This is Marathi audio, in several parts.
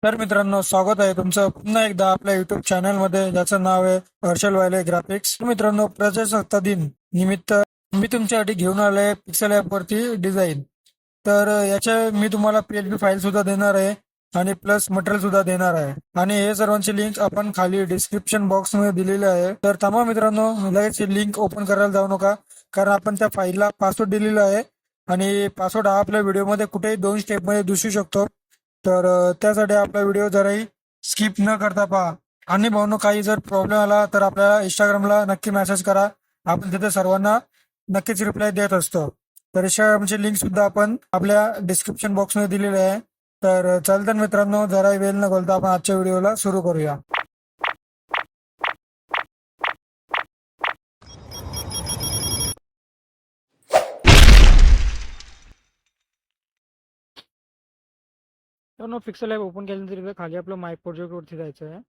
तर मित्रांनो, स्वागत आहे तुमचं पुन्हा एकदा आपल्या युट्यूब चॅनलमध्ये, ज्याचं नाव आहे हर्षल वायले ग्राफिक्स. मित्रांनो, प्रजासत्ताक दिन निमित्त मी तुमच्यासाठी घेऊन आलोय पिक्सेल ॲप वरती डिझाईन. तर याचे मी तुम्हाला PHP फाईल सुद्धा देणार आहे आणि प्लस मटेरियल सुद्धा देणार आहे. आणि हे सर्वांची लिंक आपण खाली डिस्क्रिप्शन बॉक्स मध्ये दिलेली आहे. तर थांबा मित्रांनो, लगेच लिंक ओपन करायला जाऊ नका, कारण आपण त्या फाईलला पासवर्ड दिलेला आहे आणि पासवर्ड हा आपल्या व्हिडिओमध्ये कुठेही 2 स्टेपमध्ये दिसू शकतो. तर त्यासाठी आपला व्हिडिओ जराही स्किप न करता पहा. आणि भाऊनो, काही जर प्रॉब्लेम आला तर आपल्याला इंस्टाग्रामला नक्की मेसेज करा. आपण तिथे सर्वांना नक्कीच रिप्लाय देत असतो. तर इंस्टाग्रामची लिंक सुद्धा आपण आपल्या डिस्क्रिप्शन बॉक्समध्ये दिलेली आहे. तर चालतं मित्रांनो, जरा वेळ न घालता आपण आजच्या व्हिडिओला सुरू करूया. तर पिक्सल ॲप ओपन केल्यानंतर इथं खाली आपलं माय प्रोजेक्टवरती जायचं आहे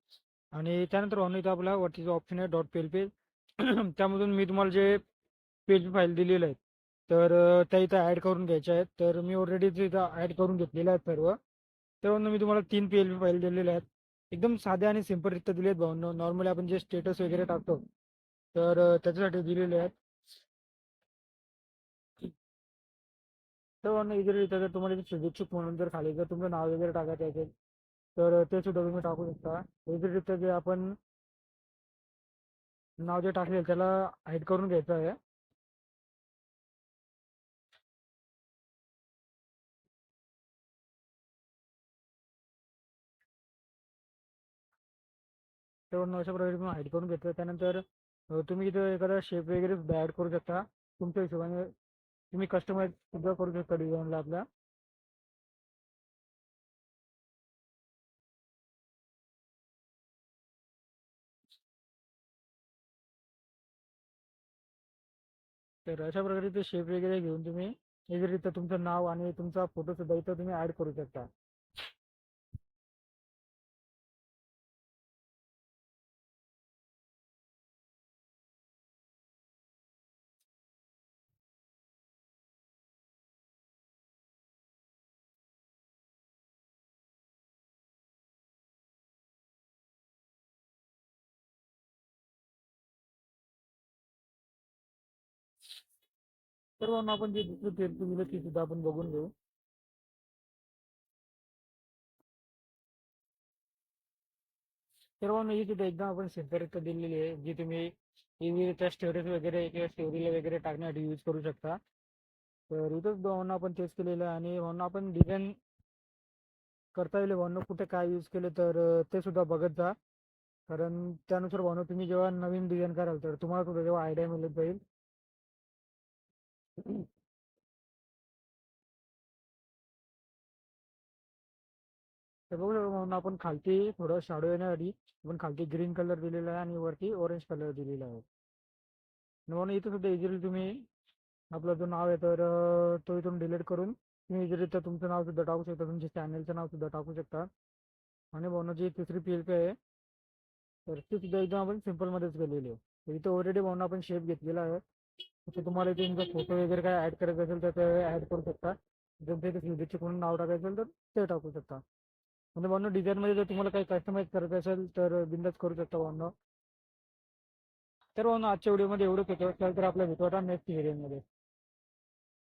आणि त्यानंतर इथं आपला वरती जो ऑप्शन आहे .pl त्यामधून मी तुम्हाला जे PHP फाईल दिलेले आहेत, तर त्या इथं ॲड करून घ्यायच्या आहेत. तर मी ऑलरेडी इथं ॲड करून घेतलेल्या आहेत सर्व. त्यावरून मी तुम्हाला 3 PHP फाईल दिलेल्या आहेत. एकदम साध्या आणि सिम्पलरित्या दिले आहेत भाऊंनो. नॉर्मली आपण जे स्टेटस वगैरे टाकतो, तर त्याच्यासाठी दिलेले आहेत. तर भाऊंनो, इझिलीरित्या जर तुम्हाला शुभेच्छुक म्हणून जर खाली जर तुमचं नाव वगैरे टाकायचं असेल, तर ते सुद्धा तुम्ही टाकू शकता. इझिलीरित्या जे आपण नाव जे टाकलेलं त्याला हाईड करून घ्यायचं आहे. तर अशा प्रकारे तुम्ही हाईड करून घेतलं. त्यानंतर तुम्ही इथं एखादा शेप वगैरे ॲड करू शकता. तुमच्या हिशोबाने तुम्ही कस्टमाइज सुद्धा करू शकता डिझाईनला आपल्या. तर अशा प्रकारे ते शेप वगैरे घेऊन तुम्ही इझिलीरित्या तुमचं नाव आणि तुमचा फोटो सुद्धा इथं तुम्ही ॲड करू शकता. तर मग आपण जे दुसरं पेज दिलं ती सुद्धा आपण बघून घेऊ. तर मग ही सुद्धा एकदम आपण सिम्पलरित्या दिलेली आहे, जी तुम्ही इझिलीच्या स्टोरेज वगैरे किंवा स्टोरीला वगैरे टाकण्यासाठी यूज करू शकता. तर इथंच भावना आपण तेच केलेलं आहे आणि भावना आपण डिझाईन करता येईल. भावना कुठे काय यूज केले तर ते सुद्धा बघत जा, कारण त्यानुसार भावना तुम्ही जेव्हा नवीन डिझाईन कराल तर तुम्हाला सुद्धा जेव्हा आयडिया मिळत जाईल. तर बघू शकतो म्हणून आपण खालती थोडं शॅडो येण्यासाठी आपण खालती ग्रीन कलर दिलेला आहे आणि वरती ऑरेंज कलर दिलेला आहे. म्हणून इथं सुद्धा इझिली तुम्ही आपलं जो नाव आहे तर तो इथून डिलीट करून तुम्ही इझिलीत्या तुमचं नाव सुद्धा टाकू शकता, तुमच्या चॅनलचं नाव सुद्धा टाकू शकता. आणि भावना जी तिसरी PHP आहे, तर ती सुद्धा एकदम आपण सिम्पलमध्येच केलेली आहे. तर इथं ऑलरेडी भावना आपण शेप घेतलेला आहे. तर तुम्हाला इथे तुमचा फोटो वगैरे काय ॲड करायचं असेल तर ते ॲड करू शकता. जर ते शुभेच्छुक म्हणून नाव टाकायचं असेल तर ते टाकू शकता. म्हणजे भावना डिझाईनमध्ये जर तुम्हाला काही कस्टमाइज करायचं असेल तर बिंदास करू शकता भावना. तर भावना आजच्या व्हिडिओमध्ये एवढंच होतं. तर आपल्या भेटू आता नेक्स्ट व्हिडिओमध्ये.